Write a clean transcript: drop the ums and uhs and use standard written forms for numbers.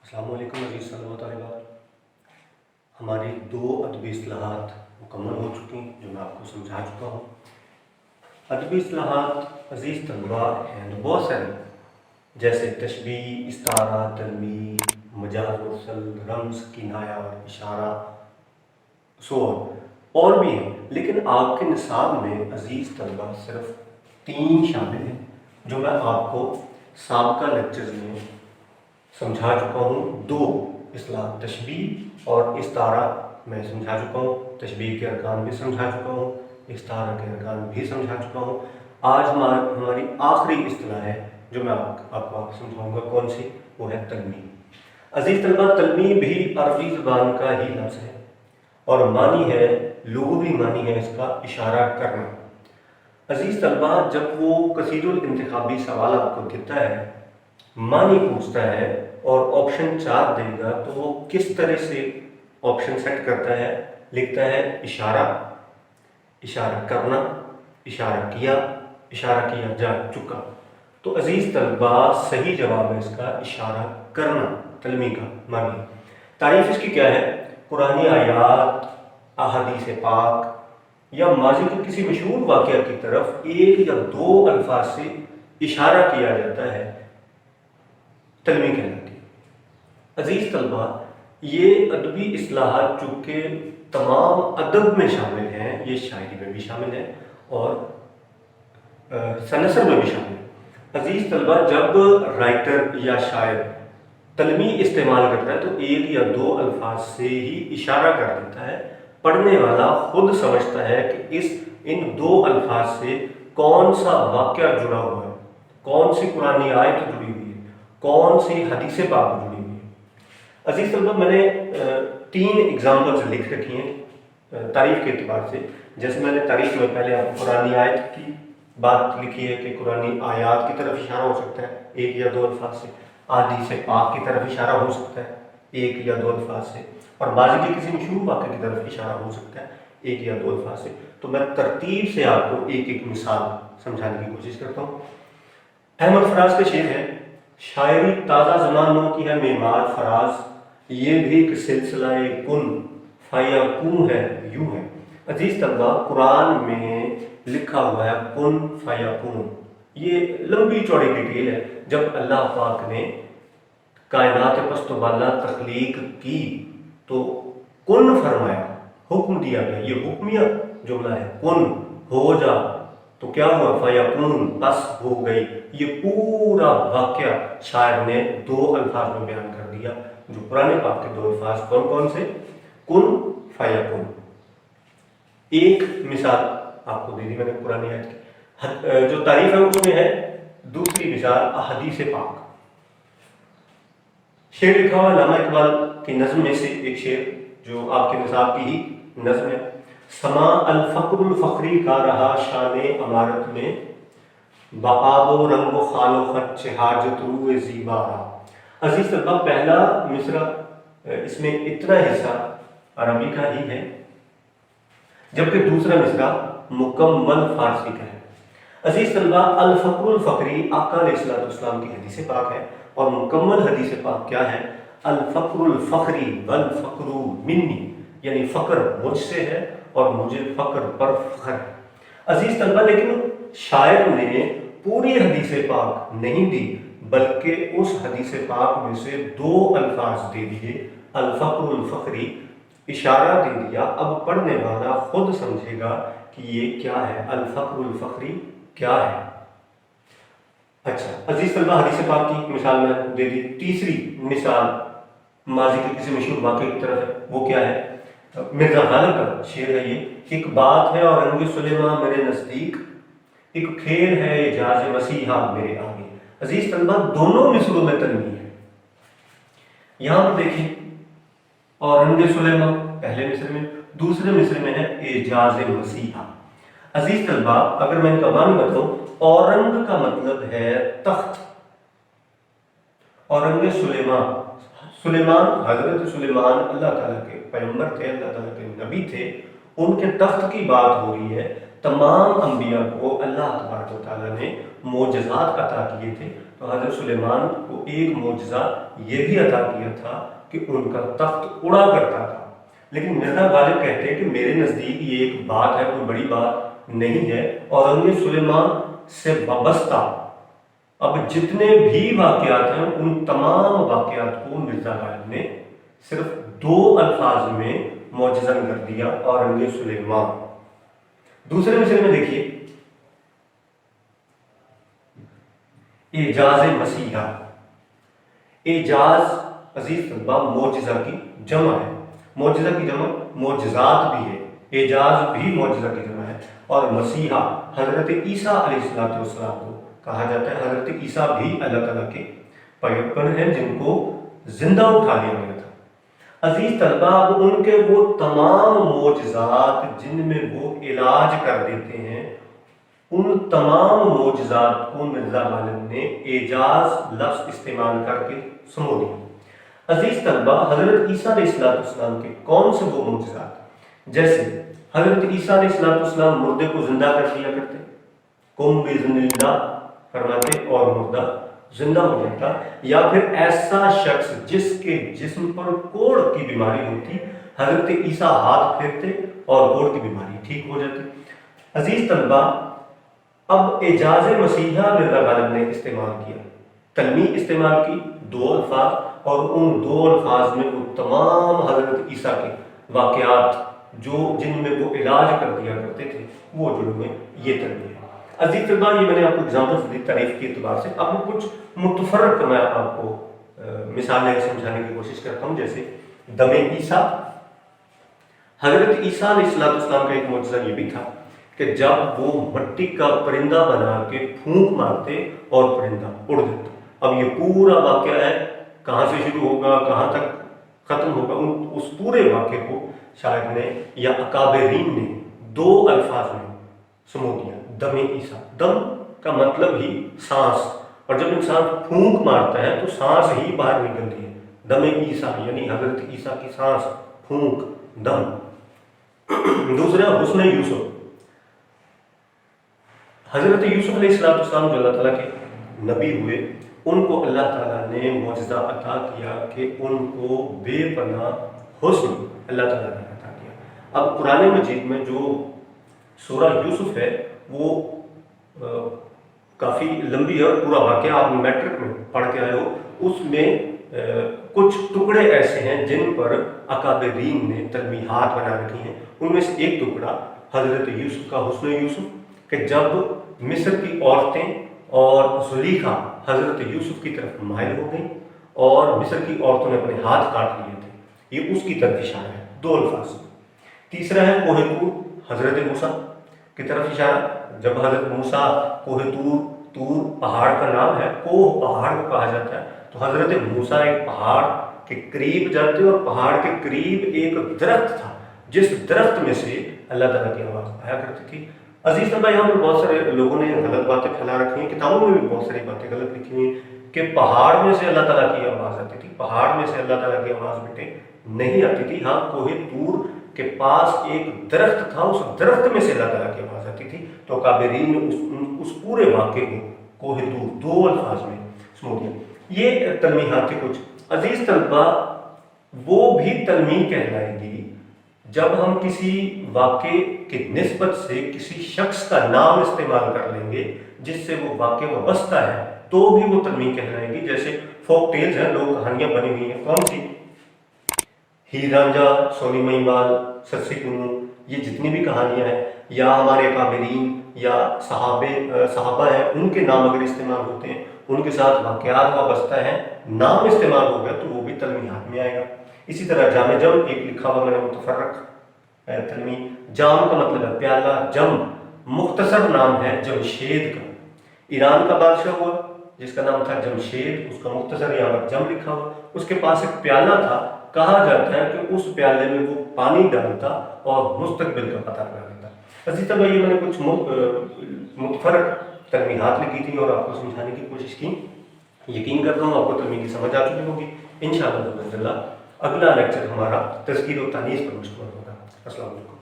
السلام علیکم عزیز طلباء و طالبات. ہماری 2 ادبی اصطلاحات مکمل ہو چکی ہیں جو میں آپ کو سمجھا چکا ہوں. ادبی اصطلاحات عزیز طلباء ہیں تو بہت سارے، جیسے تشبیہ، استعارہ، تلمیح، مجاز مرسل، رمز، کنایہ اور اشارہ، اور بھی ہیں. لیکن آپ کے نصاب میں عزیز طلباء صرف 3 شامل ہیں جو میں آپ کو سابقہ لیکچرز میں سمجھا چکا ہوں. 2 اصطلاح تشبیہ اور استعارہ میں سمجھا چکا ہوں. تشبیہ کے ارکان بھی سمجھا چکا ہوں، استعارہ کے ارکان بھی سمجھا چکا ہوں. آج ہماری آخری اصطلاح ہے جو میں آپ کو سمجھاؤں گا. کون سی؟ وہ ہے تلمیح. عزیز طلباء، تلمیح بھی عربی زبان کا ہی لفظ ہے اور معنی ہے، لغوی معنی ہے اس کا اشارہ کرنا. عزیز طلباء، جب وہ کثیر الانتخابی سوال آپ کو دیتا ہے، معنی پوچھتا ہے اور آپشن 4 دے گا، تو وہ کس طرح سے آپشن سیٹ کرتا ہے؟ لکھتا ہے اشارہ، اشارہ کرنا، اشارہ کیا جا چکا. تو عزیز طلباء، صحیح جواب ہے اس کا اشارہ کرنا، تلمیح کا معنی. تعریف اس کی کیا ہے؟ قرآنی آیات، احادیث پاک یا ماضی کے کسی مشہور واقعہ کی طرف 1 یا 2 الفاظ سے اشارہ کیا جاتا ہے، تلمیح کہلاتی ہے. عزیز طلباء، یہ ادبی اصطلاحات چونکہ تمام ادب میں شامل ہیں، یہ شاعری میں بھی شامل ہیں اور نثر میں بھی شامل ہیں. عزیز طلباء، جب رائٹر یا شاعر تلمیح استعمال کرتا ہے تو 1 یا 2 الفاظ سے ہی اشارہ کر دیتا ہے. پڑھنے والا خود سمجھتا ہے کہ ان 2 الفاظ سے کون سا واقعہ جڑا ہوا ہے، کون سی قرآنی آیت جڑی ہوئی ہے، کون سی حدیث پاک جڑی ہوئی ہے. عزیز طلباء، میں نے 3 ایگزامپلز لکھ رکھی ہیں تعریف کے اعتبار سے. جیسے میں نے تعریف میں پہلے آپ کو قرآنی آیت کی بات لکھی ہے کہ قرآنی آیات کی طرف اشارہ ہو سکتا ہے 1 یا 2 الفاظ سے، حدیث پاک کی طرف اشارہ ہو سکتا ہے 1 یا 2 الفاظ سے، اور ماضی کے کسی مشہور واقعے کی طرف اشارہ ہو سکتا ہے 1 یا 2 الفاظ سے. تو میں ترتیب سے آپ کو ایک مثال سمجھانے کی کوشش کرتا ہوں. احمد فراز کا شعر ہے: شاعری تازہ زمانوں کی ہے معمار فراز، یہ بھی ایک سلسلہ کن فیکون ہے یوں ہے. عزیز طلباء، قرآن میں لکھا ہوا ہے کن فیکون. یہ لمبی چوڑی ڈیٹیل ہے. جب اللہ پاک نے کائنات پست و بالا تخلیق کی تو کن فرمایا، حکم دیا گیا. یہ حکمیہ جملہ ہے، کن ہو جا، تو کیا ہوا؟ فیکون، بس ہو گئی. یہ پورا واقعہ شاعر نے 2 الفاظ میں بیان کر دیا. جو قرآن پاک کے 2 الفاظ کون کون سے؟ کن، فیکون. ایک مثال آپ کو دے دی میں نے قرآن آیت کی. جو تعریف ہے اس میں ہے دوسری مثال احادیث پاک. شعر لکھا ہوا علامہ اقبال کی نظم میں سے ایک شعر جو آپ کے نصاب کی ہی نظم ہے: سما الفقر الفخری کا رہا شان عمارت میں، بآب و رنگ و خال و خط چہ حاجت روئے زیبا رہا. عزیز طلباء، پہلا مصرع اس میں اتنا حصہ عربی کا ہی ہے، جبکہ دوسرا مصرع مکمل فارسی کا ہے. عزیز طلباء، الفقر الفقری آقا علیہ السلام کی حدیث پاک ہے، اور مکمل حدیث پاک کیا ہے؟ الفقر الفخری والفقر منی، یعنی فقر مجھ سے ہے اور مجھے فقر پر فخر ہے. عزیز طلباء، لیکن شاعر نے پوری حدیث پاک نہیں دی، بلکہ اس حدیث پاک میں سے 2 الفاظ دے دیے، الفقر الفخری، اشارہ دے دیا. اب پڑھنے والا خود سمجھے گا کہ یہ کیا ہے، الفقر الفخری کیا ہے. اچھا عزیز طلباء، حدیث پاک کی مثال میں دے دی. تیسری مثال ماضی کے کسی مشہور واقعے کی طرف ہے. وہ کیا ہے؟ مرزا غالب کا شعر ہے یہ: ایک بات ہے اور رنگ سلیماں میرے نزدیک، ایک کھیل ہے اعجاز مسیحا میرے آگے. عزیز طلباء، دونوں مصروں میں تلمیح ہے. یہاں پر دیکھیں، اور رنگ سلیماں پہلے مصرے میں، دوسرے مصرے میں ہے اعجاز مسیحا. عزیز طلباء، اگر میں ان کا معنی بتاؤں، اورنگ کا مطلب ہے تخت. اورنگ سلیمان، حضرت سلیمان اللہ تعالیٰ کے پیغمبر تھے، اللہ تعالیٰ کے نبی تھے. ان کے تخت کی بات ہو رہی ہے. تمام انبیاء کو اللہ تبارک و تعالیٰ نے معجزات عطا کیے تھے، تو حضرت سلیمان کو ایک معجزہ یہ بھی عطا کیا تھا کہ ان کا تخت اڑا کرتا تھا۔ لیکن مرزا غالب کہتے ہیں کہ میرے نزدیک یہ ایک بات ہے، کوئی بڑی بات نہیں ہے، اور سلیمان سے وابستہ اب جتنے بھی واقعات ہیں ان تمام واقعات کو مرزا غالب نے صرف 2 الفاظ میں معجزن کر دیا، اورنگ سلیمان۔ دوسرے مصرے میں دیکھیے، اعجاز مسیحا۔ اعجاز عزیز طلبہ معجزہ کی جمع ہے، معجزہ کی جمع معجزات بھی ہے، اعجاز بھی معجزہ کی جمع ہے، اور مسیحا حضرت عیسیٰ علیہ السلام کو کہا جاتا ہے۔ حضرت عیسیٰ بھی اللہ تعالیٰ کے پیغمبر ہیں جن کو زندہ اٹھا لیا گیا تھا۔ عزیز طلبہ، اب ان کے وہ تمام معجزات جن میں وہ علاج کر دیتے ہیں، ان تمام معجزات کو مرزا غالب نے اعجاز لفظ استعمال کر کے سمو دیا۔ عزیز طلبہ، حضرت عیسیٰ علیہ السلام کے کون سے وہ معجزات، جیسے حضرت عیسیٰ علیہ السلام مردے کو زندہ کر دیا کرتے، قم بإذن اللہ فرماتے اور مردہ زندہ ہو جاتا، یا پھر ایسا شخص جس کے جسم پر کوڑ کی بیماری ہوتی، حضرت عیسیٰ ہاتھ پھیرتے اور کوڑ کی بیماری ٹھیک ہو جاتی۔ عزیز طلبہ، اب اعجاز مسیحا مرزا غالب نے استعمال کیا، تلمیح استعمال کی 2 الفاظ، اور ان 2 الفاظ میں وہ تمام حضرت عیسیٰ کے واقعات جن میں وہ علاج کر دیا کرتے تھے وہ جڑے ہوئے، یہ تلمیح ہے۔ عزیز طلبہ، یہ میں نے آپ کو اگزامپل دی تعریف کے اعتبار سے، اب کچھ متفرق میں آپ کو مثالیں سمجھانے کی کوشش کرتا ہوں، جیسے دم عیسیٰ۔ حضرت عیسیٰ علیہ السلام کا ایک معجزہ یہ بھی تھا کہ جب وہ مٹی کا پرندہ بنا کے پھونک مارتے اور پرندہ اڑ جاتا۔ اب یہ پورا واقعہ ہے، کہاں سے شروع ہوگا کہاں تک ختم ہوگا، اس پورے واقعے کو شاعر نے یا اکابرین نے 2 الفاظ میں سمو دیا، دم عیسیٰ۔ دم کا مطلب ہی سانس، اور جب انسان پھونک مارتا ہے تو سانس ہی باہر نکلتی ہے، دم عیسیٰ یعنی حضرت عیسیٰ کی سانس، پھونک، دم۔ دوسرا حسن یوسف۔ حضرت یوسف علیہ السلام جو اللہ تعالیٰ کے نبی ہوئے، ان کو اللہ تعالیٰ نے معجزہ عطا کیا کہ ان کو بے پناہ حسن اللہ تعالیٰ نے عطا کیا۔ اب قرآن مجید میں جو سورہ یوسف ہے وہ کافی لمبی ہے، اور پورا واقعہ آپ میٹرک میں پڑھ کے آئے ہو، اس میں کچھ ٹکڑے ایسے ہیں جن پر اکابرین نے تلمیحات بنا رکھی ہیں۔ ان میں سے ایک ٹکڑا حضرت یوسف کا، حسن یوسف، کہ جب مصر کی عورتیں اور زلیخا حضرت یوسف کی طرف مائل ہو گئیں اور مصر کی عورتوں نے اپنے ہاتھ کاٹ لیے تھے، یہ اس کی طرف اشارہ ہے 2 الفاظ۔ تیسرا ہے کوہ طور، حضرت موسیٰ کی طرف اشارہ، جب حضرت موسیٰ کوہ طور پہاڑ کا نام ہے، کوہ پہاڑ کو کہا جاتا ہے، تو حضرت موسیٰ ایک پہاڑ کے قریب جاتے اور پہاڑ کے قریب ایک درخت تھا جس درخت میں سے اللہ تعالیٰ کی آواز آیا کرتی تھی۔ عزیز طلبہ، یہاں پر بہت سارے لوگوں نے غلط باتیں پھیلا رکھی ہیں، کتابوں میں بھی بہت ساری باتیں غلط لکھی ہوئی ہیں کہ پہاڑ میں سے اللہ تعالیٰ کی آواز آتی تھی۔ پہاڑ میں سے اللہ تعالیٰ کی آواز بیٹے نہیں آتی تھی، ہاں کوہ طور کے پاس ایک درخت تھا، اس درخت میں سے اللہ تعالیٰ کی آواز آتی تھی۔ تو کابرین نے اس پورے واقعے کو کوہ طور 2 الفاظ میں سمو دیا۔ یہ تلمیحات تھے کچھ۔ عزیز طلبہ، وہ بھی تلمیح کہلائے گی جب ہم کسی واقعے کی نسبت سے کسی شخص کا نام استعمال کر لیں گے جس سے وہ واقعہ وابستہ ہے، تو بھی وہ تلمیح کہلائے گی۔ جیسے فوک ٹیلز ہیں، لوگ کہانیاں بنی ہوئی ہیں، کون سی؟ ہیر رانجھا، سونی مہیوال، سرسی پنو، یہ جتنی بھی کہانیاں ہیں، یا ہمارے اکابرین یا صحابہ ہیں، ان کے نام اگر استعمال ہوتے ہیں، ان کے ساتھ واقعات وابستہ ہیں، نام استعمال ہو گیا تو وہ بھی تلمیحات میں آئے گا۔ اسی طرح جام جم ایک لکھا ہوا میں نے متفرق تلمیح، جام کا مطلب ہے پیالہ، جم مختصر نام ہے جمشید کا۔ ایران کا بادشاہ ہوا جس کا نام تھا جمشید، اس کا مختصر یہاں پر جم لکھا ہوا، اس کے پاس ایک پیالہ تھا، کہا جاتا ہے کہ اس پیالے میں وہ پانی ڈالتا اور مستقبل کا پتہ لگا دیتا۔ اسی طرح یہ میں نے کچھ متفرق تلمیحات لکھی تھی اور آپ کو سمجھانے کی کوشش کی۔ یقین کرتا ہوں آپ کو تلمیح کی سمجھ آ چکی ہوگی۔ انشاءاللہ اگلا لیکچر ہمارا تذکیر و تانیث پر مشتمل ہوگا۔ السلام علیکم۔